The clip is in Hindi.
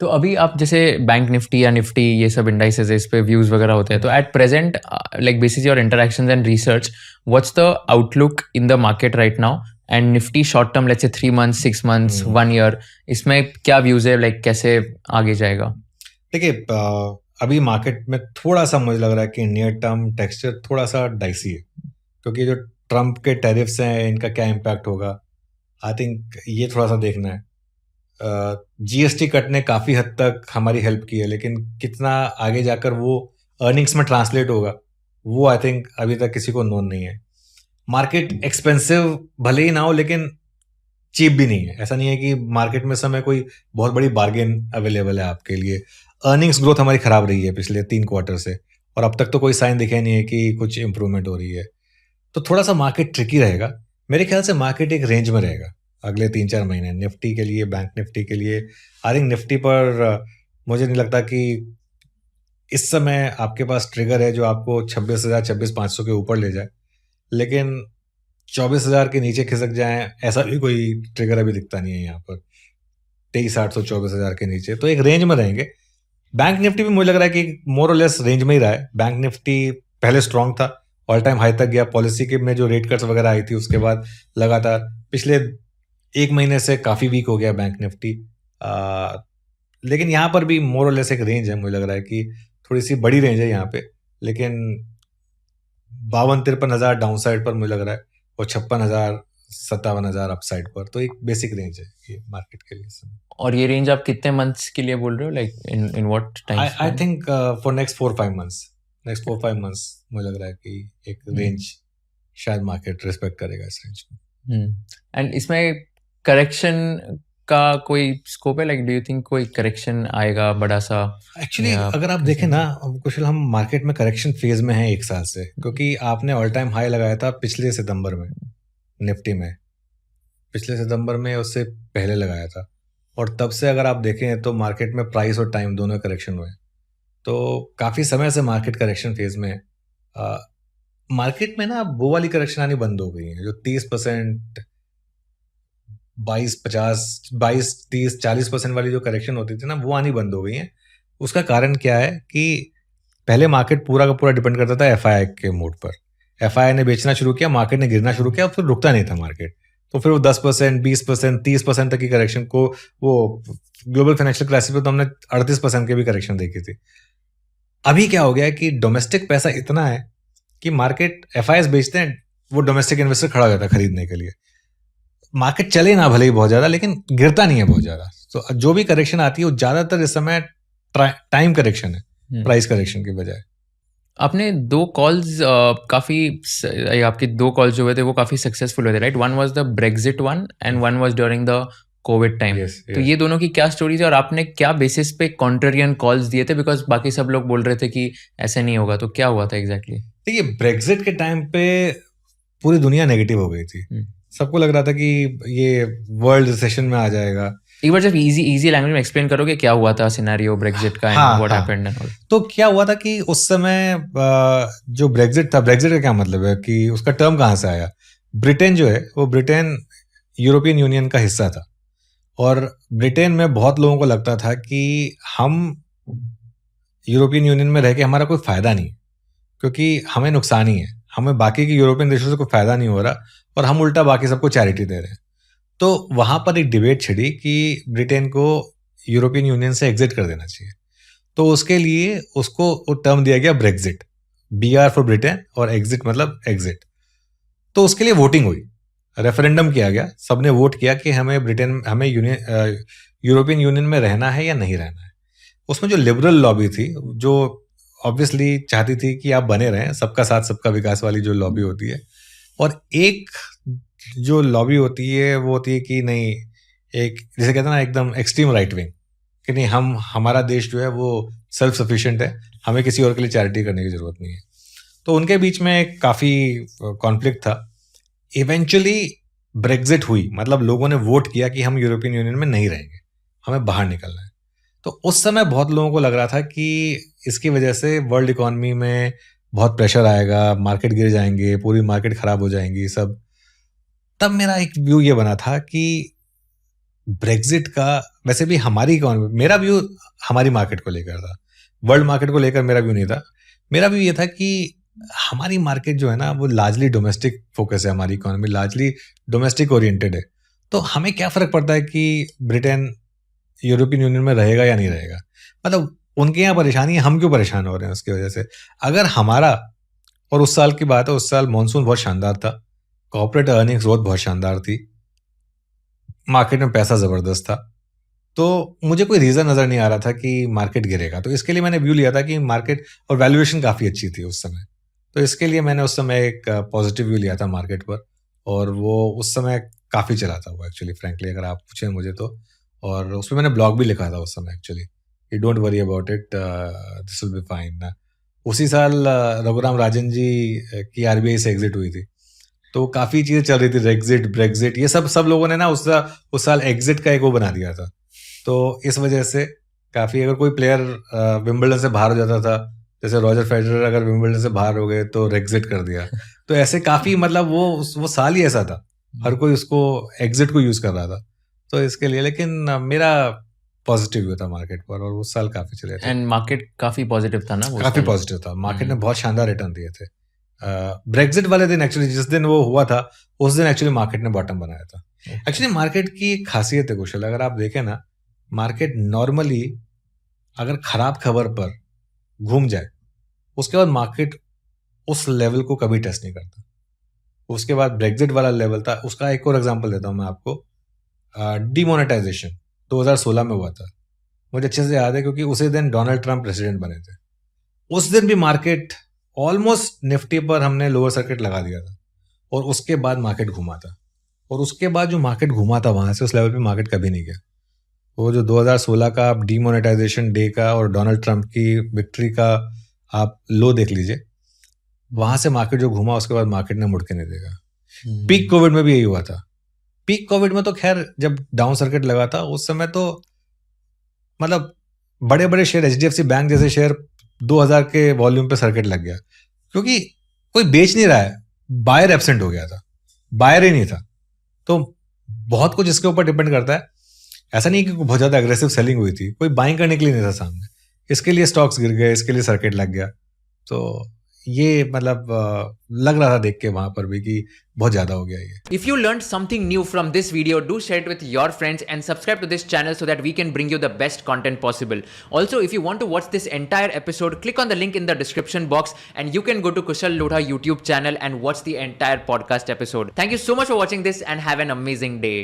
तो अभी आप जैसे बैंक निफ्टी या निफ्टी ये सब इंडाइसेस है, इस पे व्यूज वगैरह होते हैं, तो at present like basis your interactions and research, what's the outlook in the market right now? And Nifty short term, let's say 3 months 6 months 1 year, इसमें क्या व्यूज है, लाइक कैसे आगे जाएगा? देखिए, अभी मार्केट में थोड़ा सा मुझे लग रहा है कि नियर टर्म टेक्सचर थोड़ा सा डाइसी है, क्योंकि जो ट्रम्प के टैरिफ्स हैं इनका क्या इम्पैक्ट होगा, आई थिंक ये थोड़ा सा देखना है। जीएसटी कट ने काफ़ी हद तक हमारी हेल्प की है, लेकिन कितना आगे जाकर वो अर्निंग्स में ट्रांसलेट होगा वो आई थिंक अभी तक किसी को नोन नहीं है। मार्केट एक्सपेंसिव भले ही ना हो, लेकिन चीप भी नहीं है। ऐसा नहीं है कि मार्केट में समय कोई बहुत बड़ी बार्गेन अवेलेबल है आपके लिए। अर्निंग्स ग्रोथ हमारी खराब रही है पिछले 3 क्वार्टर से, और अब तक तो कोई साइन दिखे नहीं है कि कुछ इंप्रूवमेंट हो रही है। तो थोड़ा सा मार्केट ट्रिकी रहेगा। मेरे ख्याल से मार्केट एक रेंज में रहेगा अगले 3-4 महीने, निफ्टी के लिए, बैंक निफ्टी के लिए। आई थिंक निफ्टी पर मुझे नहीं लगता कि इस समय आपके पास ट्रिगर है जो आपको 26,000 26,500 के ऊपर ले जाए, लेकिन 24,000 के नीचे खिसक जाएं ऐसा भी कोई ट्रिगर अभी दिखता नहीं है यहाँ पर। 23,800 24,000 के नीचे, तो एक रेंज में रहेंगे। बैंक निफ्टी भी मुझे लग रहा है कि मोर और लेस रेंज में ही रहा है। बैंक निफ्टी पहले स्ट्रांग था, ऑल टाइम हाई तक गया, पॉलिसी के में जो रेट कट्स वगैरह आई थी उसके बाद लगातार पिछले 1 महीने से काफ़ी वीक हो गया बैंक निफ्टी। लेकिन यहाँ पर भी मोर और लेस एक रेंज है। मुझे लग रहा है कि थोड़ी सी बड़ी रेंज है यहाँ पे, लेकिन 52-53,000 डाउन साइड पर मुझे लग रहा है, और 56,000-57,000 अप साइड पर। तो एक बेसिक रेंज है ये मार्केट के लिए इस समय। और ये रेंज आप कितने मंथ्स के लिए बोल रहे हो, like in what time? I think for next 4-5 months, next 4-5 months मुझे लग रहा है कि एक रेंज शायद मार्केट रिस्पेक्ट करेगा इस रेंज को। एंड इसमें करेक्शन का कोई स्कोप है, लाइक डू यू थिंक कोई करेक्शन आएगा बड़ा सा? एक्चुअली अगर आप देखें ना कुशल, हम मार्केट में करेक्शन फेज में हैं 1 साल से, क्योंकि आपने ऑल टाइम हाई लगाया था पिछले सितंबर में निफ्टी में, पिछले सितंबर में उससे पहले लगाया था, और तब से अगर आप देखें तो मार्केट में प्राइस और टाइम दोनों करेक्शन हुए। तो काफ़ी समय से मार्केट करेक्शन फेज में है। मार्केट में ना वो वाली करेक्शन आनी बंद हो गई है जो 30%, 22-30-40% वाली जो करेक्शन होती थी ना, वो आनी बंद हो गई है। उसका कारण क्या है कि पहले मार्केट पूरा का पूरा डिपेंड करता था एफआईआई के मोड पर। एफआईआई ने बेचना शुरू किया, मार्केट ने गिरना शुरू किया, फिर रुकता नहीं था मार्केट। तो फिर वो 10%, 20%, 30% तक की करेक्शन को, वो ग्लोबल फाइनेंशियल क्राइसिस पे तो हमने 38% के भी करेक्शन देखी थी। अभी क्या हो गया है कि डोमेस्टिक पैसा इतना है कि मार्केट एफआईआईस बेचते हैं, वो डोमेस्टिक इन्वेस्टर खड़ा हो जाता है खरीदने के लिए। मार्केट चले ना भले ही बहुत ज्यादा, लेकिन गिरता नहीं है बहुत ज्यादा। तो जो भी करेक्शन आती है वो ज्यादातर इस समय टाइम करेक्शन है, प्राइस करेक्शन की बजाय। आपने 2 कॉल्स आपके 2 कॉल्स जो हुए थे वो काफी सक्सेसफुल हुए थे, right? One was the Brexit one and one was during the Covid time. तो ये दोनों की क्या स्टोरीज है, और आपने क्या बेसिस पे कॉन्ट्रेरियन कॉल्स दिए थे? बिकॉज बाकी सब लोग बोल रहे थे कि ऐसे नहीं होगा, तो क्या हुआ था एग्जैक्टली? देखिए, ब्रेक्जिट के टाइम पे पूरी दुनिया नेगेटिव हो गई थी। सबको लग रहा था कि ये वर्ल्ड रिसेशन में आ जाएगा। एक बार जब इजी लैंग्वेज में एक्सप्लेन करोगे क्या हुआ था सिनेरियो ब्रेक्जिट का and what happened and all? तो क्या हुआ था कि उस समय जो ब्रेक्जिट था, ब्रेक्जिट का क्या मतलब है कि उसका टर्म कहाँ से आया? ब्रिटेन जो है वो ब्रिटेन यूरोपियन यूनियन का हिस्सा था, और ब्रिटेन में बहुत लोगों को लगता था कि हम यूरोपियन यूनियन में रह के हमारा कोई फायदा नहीं, क्योंकि हमें नुकसान ही है, हमें बाकी के यूरोपियन देशों से कोई फायदा नहीं हो रहा, और हम उल्टा बाकी सबको चैरिटी दे रहे हैं। तो वहां पर एक डिबेट छिड़ी कि ब्रिटेन को यूरोपियन यूनियन से एग्जिट कर देना चाहिए। तो उसके लिए उसको टर्म दिया गया ब्रेक्जिट, BR फॉर ब्रिटेन, और एग्जिट मतलब एग्जिट। तो उसके लिए वोटिंग हुई, रेफरेंडम किया गया, सबने वोट किया कि हमें यूरोपियन यूनियन में रहना है या नहीं रहना है। उसमें जो लिबरल लॉबी थी, जो ऑब्वियसली चाहती थी कि आप बने रहें, सबका साथ सबका विकास वाली जो लॉबी होती है, और एक जो लॉबी होती है वो होती है कि नहीं, एक जैसे कहते हैं ना एकदम एक्सट्रीम राइट विंग, कि नहीं, हमारा देश जो है वो सेल्फ सफिशिएंट है, हमें किसी और के लिए चैरिटी करने की जरूरत नहीं है। तो उनके बीच में काफ़ी कॉन्फ्लिक्ट था। इवेंचुअली ब्रेक्जिट हुई, मतलब लोगों ने वोट किया कि हम यूरोपियन यूनियन में नहीं रहेंगे, हमें बाहर निकलना है। तो उस समय बहुत लोगों को लग रहा था कि इसकी वजह से वर्ल्ड इकोनॉमी में बहुत प्रेशर आएगा, मार्केट गिर जाएंगे, पूरी मार्केट खराब हो जाएंगी सब। तब मेरा एक व्यू ये बना था कि ब्रेग्जिट का वैसे भी हमारी इकोनॉमी, मेरा व्यू हमारी मार्केट को लेकर था, वर्ल्ड मार्केट को लेकर मेरा व्यू नहीं था। मेरा व्यू ये था कि हमारी मार्केट जो है ना वो लार्जली डोमेस्टिक फोकस है, हमारी इकोनॉमी लार्जली डोमेस्टिक ओरिएंटेड है। तो हमें क्या फर्क पड़ता है कि ब्रिटेन यूरोपियन यूनियन में रहेगा या नहीं रहेगा, मतलब उनके यहाँ परेशानी है, हम क्यों परेशान हो रहे हैं उसकी वजह से। अगर हमारा, और उस साल की बात है, उस साल मॉनसून बहुत शानदार था, कॉर्पोरेट अर्निंग्स ग्रोथ बहुत शानदार थी, मार्केट में पैसा जबरदस्त था, तो मुझे कोई रीजन नजर नहीं आ रहा था कि मार्केट गिरेगा। तो इसके लिए मैंने व्यू लिया था कि मार्केट, और वैल्यूएशन काफी अच्छी थी उस समय, तो इसके लिए मैंने उस समय एक पॉजिटिव व्यू लिया था मार्केट पर, और वो उस समय काफी चला था वो एक्चुअली, फ्रैंकली अगर आप पूछें मुझे तो। और उसमें मैंने ब्लॉग भी लिखा था उस समय एक्चुअली, कि don't worry about it, this will be fine. उसी साल रघुराम राजन जी की आरबीआई से एग्जिट हुई थी, तो काफी चीजें चल रही थी, रेग्जिट ब्रेग्जिट, ये सब लोगों ने ना उस साल एग्जिट का एक वो बना दिया था। तो इस वजह से काफी, अगर कोई प्लेयर विंबलडन से बाहर हो जाता था, जैसे रॉजर फेडरर अगर विंबलडन से बाहर हो गए तो रेग्जिट कर दिया, तो ऐसे काफी, मतलब वो साल ही ऐसा था, हर कोई उसको एग्जिट को यूज कर रहा था। तो इसके लिए, लेकिन मेरा पॉजिटिव व्यू था मार्केट पर, और उस साल काफी चले थे। एंड मार्केट काफी पॉजिटिव था ना वो काफी पॉजिटिव था, मार्केट ने बहुत शानदार रिटर्न दिए थे। ब्रेग्जिट वाले दिन एक्चुअली, जिस दिन वो हुआ था उस दिन एक्चुअली मार्केट ने बॉटम बनाया था। एक्चुअली मार्केट की खासियत है कुशल, अगर आप देखें ना, मार्केट नॉर्मली अगर खराब खबर पर घूम जाए, उसके बाद मार्केट उस लेवल को कभी टेस्ट नहीं करता। उसके बाद ब्रेग्जिट वाला लेवल था, उसका एक और एग्जांपल देता हूं मैं आपको। डीमोनेटाइजेशन 2016 में हुआ था, मुझे अच्छे से याद है, क्योंकि उसी दिन डोनाल्ड ट्रंप प्रेसिडेंट बने थे। उस दिन भी मार्केट ऑलमोस्ट निफ्टी पर हमने लोअर सर्किट लगा दिया था, और उसके बाद मार्केट घुमा था, और उसके बाद जो मार्केट घुमा था वहां से उस लेवल पे मार्केट कभी नहीं गया। वो जो 2016 का आप डीमोनेटाइजेशन डे का और डोनाल्ड ट्रंप की विक्ट्री का आप लो देख लीजिए, वहां से मार्केट जो घुमा उसके बाद मार्केट ने मुड़ के नहीं देखा। पीक कोविड में भी यही हुआ था। पीक कोविड में तो खैर जब डाउन सर्किट लगा था उस समय तो मतलब बड़े बड़े शेयर, एचडीएफसी बैंक जैसे शेयर 2000 के वॉल्यूम पे सर्किट लग गया, क्योंकि कोई बेच नहीं रहा है, बायर एब्सेंट हो गया था, बायर ही नहीं था। तो बहुत कुछ इसके ऊपर डिपेंड करता है। ऐसा नहीं कि बहुत ज्यादा एग्रेसिव सेलिंग हुई थी, कोई बाइंग करने के लिए नहीं था सामने, इसके लिए स्टॉक्स गिर गए, इसके लिए सर्किट लग गया। तो ये मतलब लग रहा था देख के वहां पर भी कि बहुत ज्यादा हो गया ये। If you learned something new from this video, do share it with your friends and subscribe to this channel so that we can bring you the best content possible. Also, if you want to watch this entire episode, click on the link in the description box and you can go to Kushal Lodha YouTube channel and watch the entire podcast episode. Thank you so much for watching this and have an amazing day.